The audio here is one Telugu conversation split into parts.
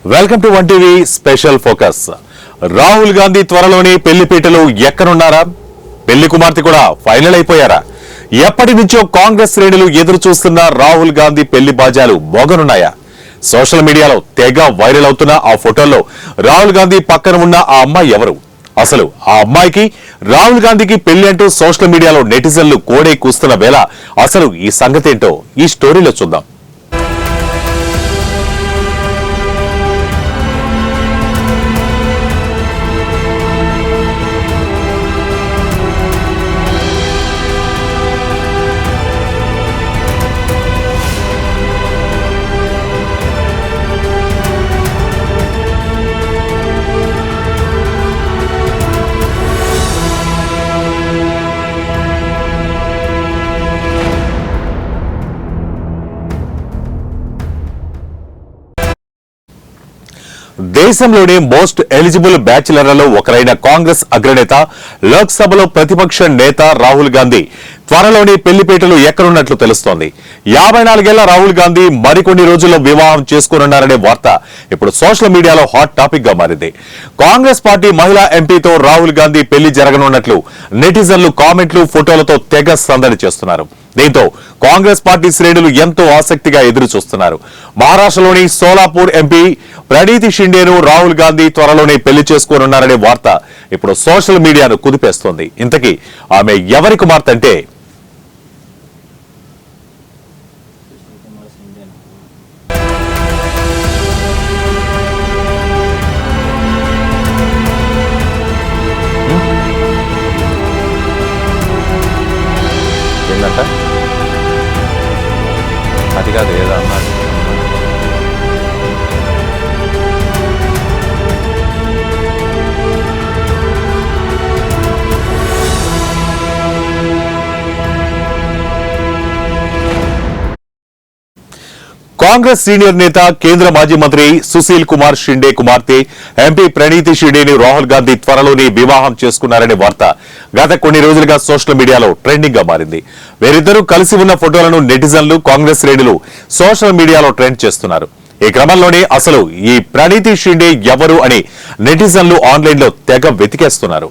Welcome to one TV special focus. Rahul Gandhi త్వరలోనే పెళ్లిపీటలు ఎక్కనున్నారా? పెళ్లి కుమార్తె కూడా ఫైనల్ అయిపోయారా? ఎప్పటి నుంచో కాంగ్రెస్ శ్రేణులు ఎదురు చూస్తున్న రాహుల్ గాంధీ పెళ్లి బాజాలు మోగనున్నాయా? సోషల్ మీడియాలో తెగ వైరల్ అవుతున్న ఆ ఫోటోల్లో రాహుల్ గాంధీ పక్కన ఉన్న ఆ అమ్మాయి ఎవరు? అసలు ఆ అమ్మాయికి రాహుల్ గాంధీకి పెళ్లి అంటూ సోషల్ మీడియాలో నెటిజన్లు కోడే కూస్తున్న వేళ అసలు ఈ సంగతేంటో ఈ స్టోరీలో చూద్దాం. దేశంలోనే మోస్ట్ ఎలిజిబుల్ బ్యాచిలర్లలో ఒకరైన కాంగ్రెస్ అగ్రనేత, లోక్సభలో ప్రతిపక్ష నేత రాహుల్ గాంధీ త్వరలోనే పెళ్లిపీటలు ఎక్కనున్నట్లు తెలుస్తోంది. 54 ఏళ్ల రాహుల్ గాంధీ మరికొన్ని రోజుల్లో వివాహం చేసుకోనున్నారనే వార్త ఇప్పుడు సోషల్ మీడియాలో హాట్ టాపిక్ గా మారింది. కాంగ్రెస్ పార్టీ మహిళా ఎంపీతో రాహుల్ గాంధీ పెళ్లి జరగనున్నట్లు నెటిజన్లు కామెంట్లు, ఫోటోలతో తెగ సందడి చేస్తున్నారు. దీంతో కాంగ్రెస్ పార్టీ శ్రేణులు ఎంతో ఆసక్తిగా ఎదురు చూస్తున్నారు. మహారాష్ట్రలోని సోలాపూర్ ఎంపీ ప్రణీతి షిండేను రాహుల్ గాంధీ త్వరలోనే పెళ్లి చేసుకోనున్నారనే వార్త ఇప్పుడు సోషల్ మీడియాను కుదిపేస్తోంది. ఇంతకీ ఆమె ఎవరి కుమార్తె అంటే అది కాదు ఏదో అన్నాడు. కాంగ్రెస్ సీనియర్ నేత, కేంద్ర మాజీ మంత్రి సుశీల్ కుమార్ షిండే కుమార్తె ఎంపీ ప్రణీతి షిండేని రాహుల్ గాంధీ త్వరలోనే వివాహం చేసుకున్నారనే వార్త గత కొన్ని రోజులుగా సోషల్ మీడియాలో ట్రెండింగ్ గా మారింది. వీరిద్దరూ కలిసి ఉన్న ఫోటోలను నెటిజన్లు, కాంగ్రెస్ శ్రేణులు సోషల్ మీడియాలో ట్రెండ్ చేస్తున్నారు. ఈ క్రమంలోనే అసలు ఈ ప్రణీతి షిండే ఎవరు అని నెటిజన్లు ఆన్లైన్ లో తెగ వెతికేస్తున్నారు.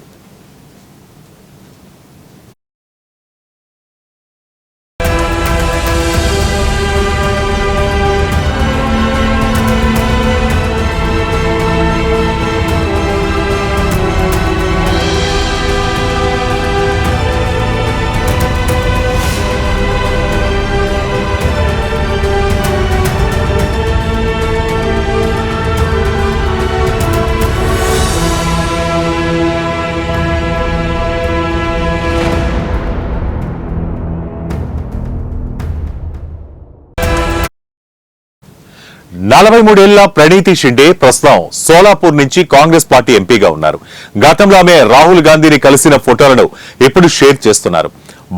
నలభై 43 ఏళ్ల ప్రణీతి షిండే ప్రస్తుతం సోలాపూర్ నుంచి కాంగ్రెస్ పార్టీ ఎంపీగా ఉన్నారు. గతంలో ఆమె రాహుల్ గాంధీని కలిసిన ఫోటోలను ఇప్పుడు షేర్ చేస్తున్నారు.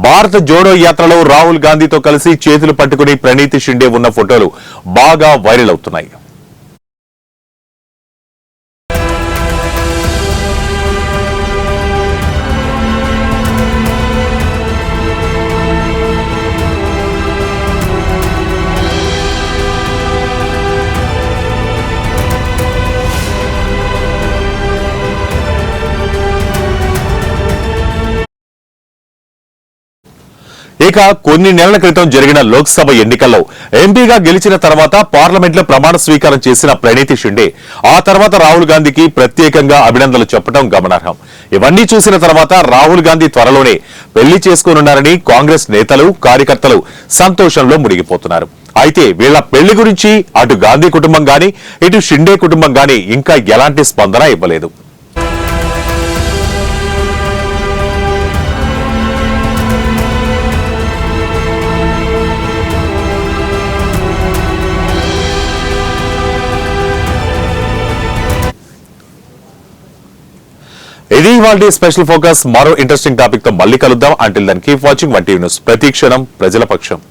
భారత జోడో యాత్రలో రాహుల్ గాంధీతో కలిసి చేతులు పట్టుకుని ప్రణీతి షిండే ఉన్న ఫోటోలు బాగా వైరల్ అవుతున్నాయి. ఇక కొన్ని నెలల క్రితం జరిగిన లోక్సభ ఎన్నికల్లో ఎంపీగా గెలిచిన తర్వాత పార్లమెంట్ లో ప్రమాణ స్వీకారం చేసిన ప్రణీతి షిండే ఆ తర్వాత రాహుల్ గాంధీకి ప్రత్యేకంగా అభినందనలు చెప్పడం గమనార్హం. ఇవన్నీ చూసిన తర్వాత రాహుల్ గాంధీ త్వరలోనే పెళ్లి చేసుకోనున్నారని కాంగ్రెస్ నేతలు, కార్యకర్తలు సంతోషంలో మునిగిపోతున్నారు. అయితే వీళ్ల పెళ్లి గురించి అటు గాంధీ కుటుంబం గాని, ఇటు షిండే కుటుంబం గాని ఇంకా ఎలాంటి స్పందన ఇవ్వలేదు. ఇది ఇవాల్టి స్పెషల్ ఫోకస్. మరో ఇంట్రెస్టింగ్ టాపిక్ తో మళ్ళీ కలుద్దాం. Until then keep watching one TV news. ప్రతి క్షణం ప్రజల పక్షం.